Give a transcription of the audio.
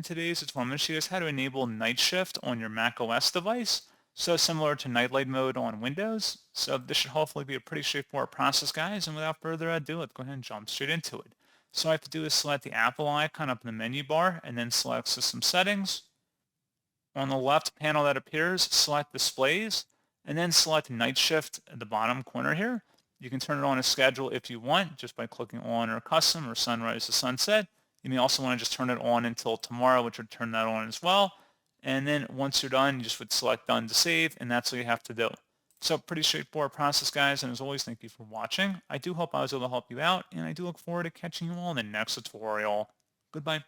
in today's tutorial, I'm going to show you guys how to enable night shift on your macOS device. So similar to nightlight mode on Windows. So this should hopefully be a pretty straightforward process, guys. And without further ado, let's go ahead and jump straight into it. So all I have to do is select the Apple icon up in the menu bar and then select System Settings. On the left panel that appears, select Displays and then select Night Shift at the bottom corner here. You can turn it on as schedule if you want, just by clicking on or custom or sunrise to sunset. You may also want to just turn it on until tomorrow, which would turn that on as well. And then once you're done, you just would select done to save, and that's all you have to do. So pretty straightforward process, guys. And as always, thank you for watching. I do hope I was able to help you out, and I do look forward to catching you all in the next tutorial. Goodbye.